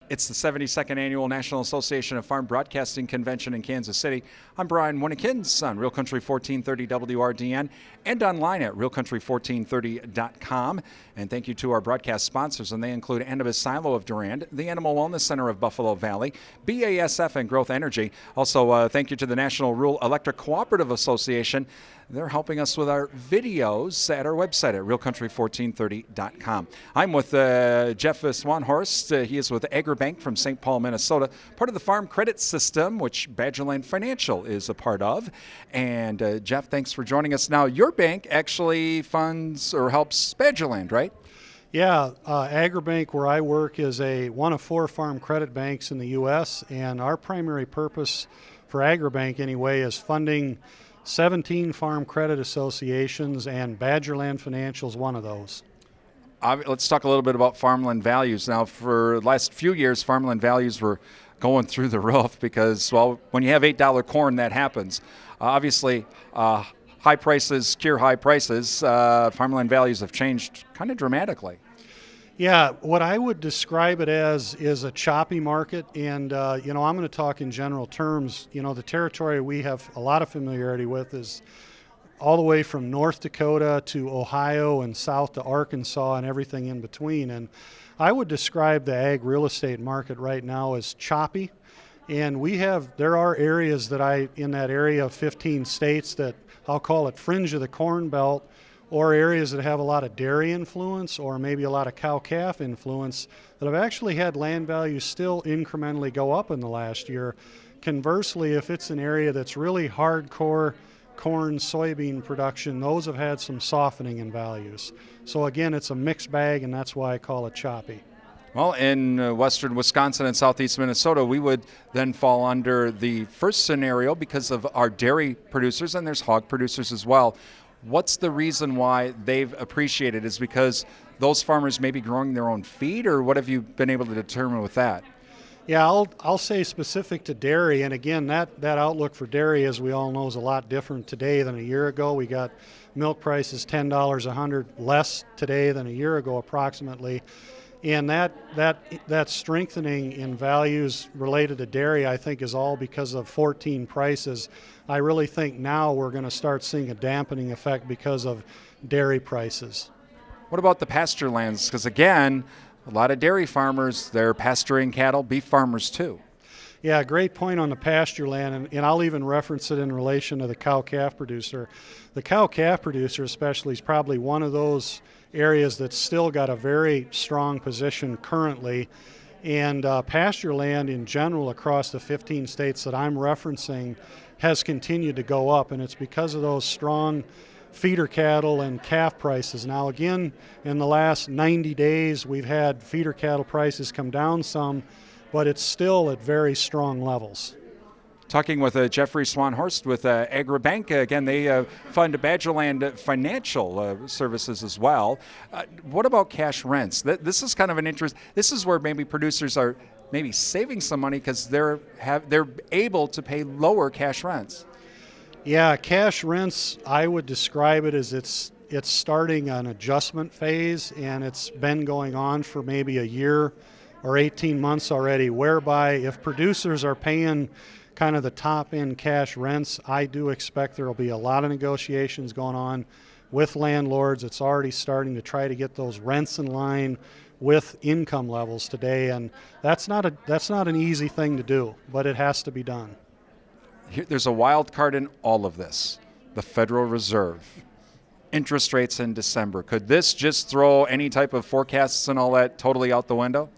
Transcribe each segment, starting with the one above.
It's the 72nd Annual National Association of Farm Broadcasting Convention in Kansas City. I'm Brian Winnekins on Real Country 1430 WRDN and online at realcountry1430.com. And thank you to our broadcast sponsors, and they include Anibis Silo of Durand, the Animal Wellness Center of Buffalo Valley, BASF and Growth Energy. Also, thank you to the National Rural Electric Cooperative Association. They're helping us with our videos at our website at realcountry1430.com. I'm with Jeff Swanhorst. He is with Agri from St. Paul, Minnesota, part of the Farm Credit System, which Badgerland Financial is a part of. And Jeff, thanks for joining us. Now, your bank actually funds or helps Badgerland, right? Yeah, Agribank, where I work, is one of 4 farm credit banks in the U.S., and our primary purpose for Agribank, anyway, is funding 17 farm credit associations, and Badgerland Financial is one of those. Let's talk a little bit about farmland values. Now, for the last few years, farmland values were going through the roof because, well, when you have $8 corn, that happens. Obviously, high prices cure high prices. Farmland values have changed kind of dramatically. Yeah, what I would describe it as is a choppy market, and I'm going to talk in general terms. The territory we have a lot of familiarity with is all the way from North Dakota to Ohio and south to Arkansas and everything in between. And I would describe the ag real estate market right now as choppy. And there are areas in that area of 15 states that I'll call it fringe of the corn belt, or areas that have a lot of dairy influence or maybe a lot of cow-calf influence that have actually had land values still incrementally go up in the last year. Conversely, if it's an area that's really hardcore corn, soybean production, those have had some softening in values. So again, it's a mixed bag, and that's why I call it choppy. Well, in western Wisconsin and southeast Minnesota, we would then fall under the first scenario because of our dairy producers, and there's hog producers as well. What's the reason why they've appreciated? Is because those farmers may be growing their own feed, or what have you been able to determine with that? Yeah, I'll say specific to dairy, and again, that outlook for dairy, as we all know, is a lot different today than a year ago. We got milk prices $10 a hundred less today than a year ago approximately, and that strengthening in values related to dairy, I think, is all because of 14 prices. I really think now we're going to start seeing a dampening effect because of dairy prices. What about the pasture lands? Because again, a lot of dairy farmers, they're pasturing cattle, beef farmers too. Yeah, great point on the pasture land, and I'll even reference it in relation to the cow-calf producer. The cow-calf producer especially is probably one of those areas that's still got a very strong position currently, and pasture land in general across the 15 states that I'm referencing has continued to go up, and it's because of those strong feeder cattle and calf prices. Now again, in the last 90 days, we've had feeder cattle prices come down some, but it's still at very strong levels. Talking with Jeffrey Swanhorst with Agribank. Again, they fund Badgerland Financial Services as well. What about cash rents? This is kind of an interest. This is where maybe producers are maybe saving some money because they're able to pay lower cash rents. Yeah, cash rents, I would describe it as it's starting an adjustment phase, and it's been going on for maybe a year or 18 months already, whereby if producers are paying kind of the top-end cash rents, I do expect there will be a lot of negotiations going on with landlords. It's already starting to try to get those rents in line with income levels today, and that's not an easy thing to do, but it has to be done. There's a wild card in all of this, the Federal Reserve. Interest rates in December. Could this just throw any type of forecasts and all that totally out the window?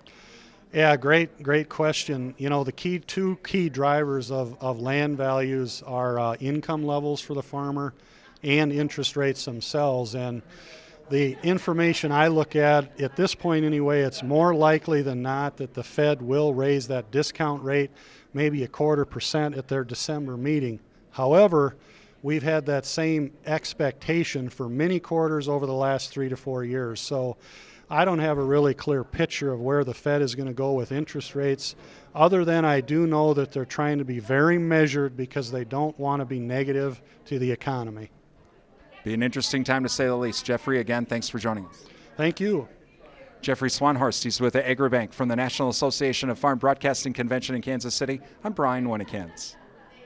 Yeah, great question. The two key drivers of land values are income levels for the farmer and interest rates themselves. And the information I look at this point anyway, it's more likely than not that the Fed will raise that discount rate maybe 0.25% at their December meeting. However, we've had that same expectation for many quarters over the last 3 to 4 years. So I don't have a really clear picture of where the Fed is going to go with interest rates, other than I do know that they're trying to be very measured because they don't want to be negative to the economy. Be an interesting time to say the least. Jeffrey, again, thanks for joining us. Thank you. Jeffrey Swanhorst, he's with the Agri from the National Association of Farm Broadcasting Convention in Kansas City. I'm Brian Winnikins.